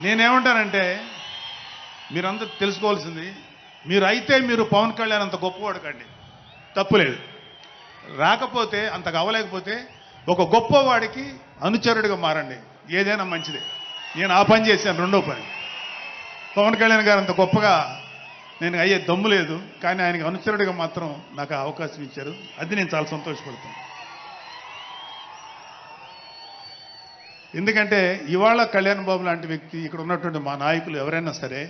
నేనేమంటానంటే మీరందరూ తెలుసుకోవాల్సింది, మీరు పవన్ కళ్యాణ్ అంత గొప్పవాడు కండి, తప్పులేదు. రాకపోతే అంతగా అవ్వలేకపోతే ఒక గొప్పవాడికి అనుచరుడిగా మారండి, ఏదైనా మంచిదే. నేను ఆ పని చేశాను. రెండో పని, పవన్ కళ్యాణ్ గారు అంత గొప్పగా నేను అయ్యే దమ్ము లేదు, కానీ ఆయనకి అనుచరుడిగా మాత్రం నాకు అవకాశం ఇచ్చారు. అది నేను చాలా సంతోషపడతాను. ఎందుకంటే ఇవాళ కళ్యాణ్ బాబు లాంటి వ్యక్తి, ఇక్కడ ఉన్నటువంటి మా నాయకులు ఎవరైనా సరే,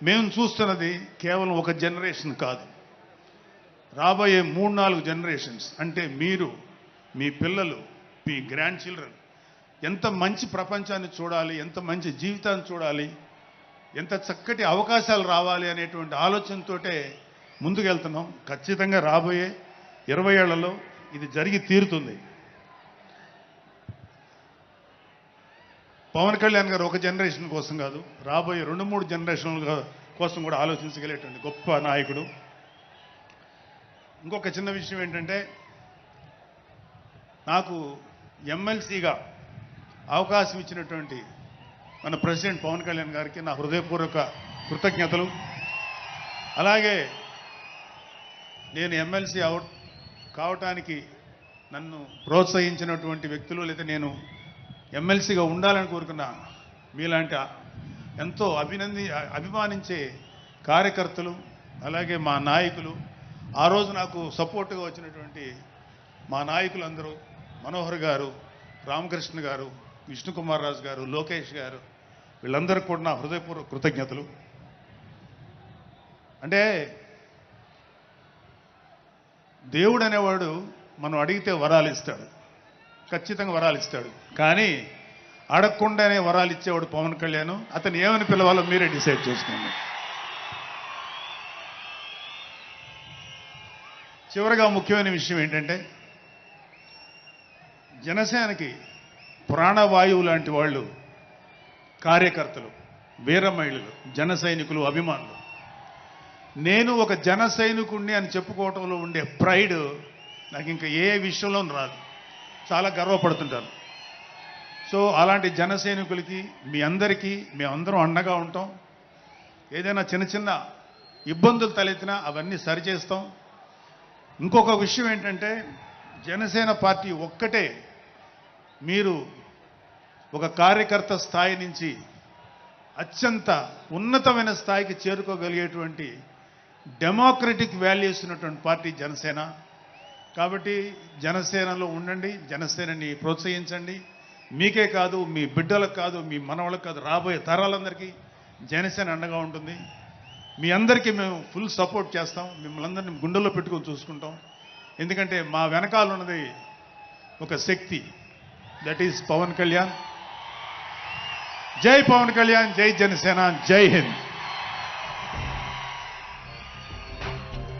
మేము చూస్తున్నది కేవలం ఒక జనరేషన్ కాదు, రాబోయే 3-4 జనరేషన్స్. అంటే మీరు, మీ పిల్లలు, మీ గ్రాండ్ చిల్డ్రన్ ఎంత మంచి ప్రపంచాన్ని చూడాలి, ఎంత మంచి జీవితాన్ని చూడాలి, ఎంత చక్కటి అవకాశాలు రావాలి అనేటువంటి ఆలోచనతోటే ముందుకెళ్తున్నాం. ఖచ్చితంగా రాబోయే 20 ఏళ్లలో ఇది జరిగి తీరుతుంది. పవన్ కళ్యాణ్ గారు ఒక జనరేషన్ కోసం కాదు, రాబోయే 2-3 జనరేషన్ల కోసం కూడా ఆలోచించగలిగేటువంటి గొప్ప నాయకుడు. ఇంకొక చిన్న విషయం ఏంటంటే, నాకు ఎమ్మెల్సీగా అవకాశం ఇచ్చినటువంటి మన ప్రెసిడెంట్ పవన్ కళ్యాణ్ గారికి నా హృదయపూర్వక కృతజ్ఞతలు. అలాగే నేను ఎమ్మెల్సీ కావటానికి నన్ను ప్రోత్సహించినటువంటి వ్యక్తులు, లేదా నేను ఎమ్మెల్సీగా ఉండాలని కోరుకున్న మీలాంటి ఎంతో అభిమానించే కార్యకర్తలు, అలాగే మా నాయకులు, ఆ రోజు నాకు సపోర్టుగా వచ్చినటువంటి మా నాయకులందరూ, మనోహర్ గారు, రామకృష్ణ గారు, విష్ణుకుమార్ రాజు గారు, లోకేష్ గారు, వీళ్ళందరికీ కూడా నా హృదయపూర్వక కృతజ్ఞతలు. అంటే దేవుడు అనేవాడు మనం అడిగితే వరాలు ఇస్తాడు, ఖచ్చితంగా వరాలు ఇస్తాడు. కానీ అడగకుండానే వరాలు ఇచ్చేవాడు పవన్ కళ్యాణ్. అతను ఏమని పిలవాలో మీరే డిసైడ్ చేసుకోండి. చివరిగా ముఖ్యమైన విషయం ఏంటంటే, జనసేనకి ప్రాణవాయువు లాంటి వాళ్ళు కార్యకర్తలు, వీర మహిళలు, జన సైనికులు, అభిమానులు. నేను ఒక జన సైనికుడిని అని చెప్పుకోవటంలో ఉండే ప్రైడ్ నాకు ఇంకా ఏ విషయంలో రాదు. చాలా గర్వపడుతుంటాను. సో అలాంటి జన సైనికులకి, మీ అందరికీ మేమందరం అండగా ఉంటాం. ఏదైనా చిన్న చిన్న ఇబ్బందులు తలెత్తినా అవన్నీ సరిచేస్తాం. ఇంకొక విషయం ఏంటంటే, జనసేన పార్టీ ఒక్కటే మీరు ఒక కార్యకర్త స్థాయి నుంచి అత్యంత ఉన్నతమైన స్థాయికి చేరుకోగలిగేటువంటి డెమోక్రటిక్ వాల్యూస్ ఉన్నటువంటి పార్టీ జనసేన. కాబట్టి జనసేనలో ఉండండి, జనసేనని ప్రోత్సహించండి. మీకే కాదు, మీ బిడ్డలకు కాదు, మీ మనవలకు కాదు, రాబోయే తరాలందరికీ జనసేన అండగా ఉంటుంది. మీ అందరికీ మేము ఫుల్ సపోర్ట్ చేస్తాం. మిమ్మల్ని అందరినీ గుండెల్లో పెట్టుకొని చూసుకుంటాం. ఎందుకంటే మా వెనకాల ఉన్నది ఒక శక్తి, దట్ ఈజ్ పవన్ కళ్యాణ్. జై పవన్ కళ్యాణ్, జై జనసేన, జై హింద్.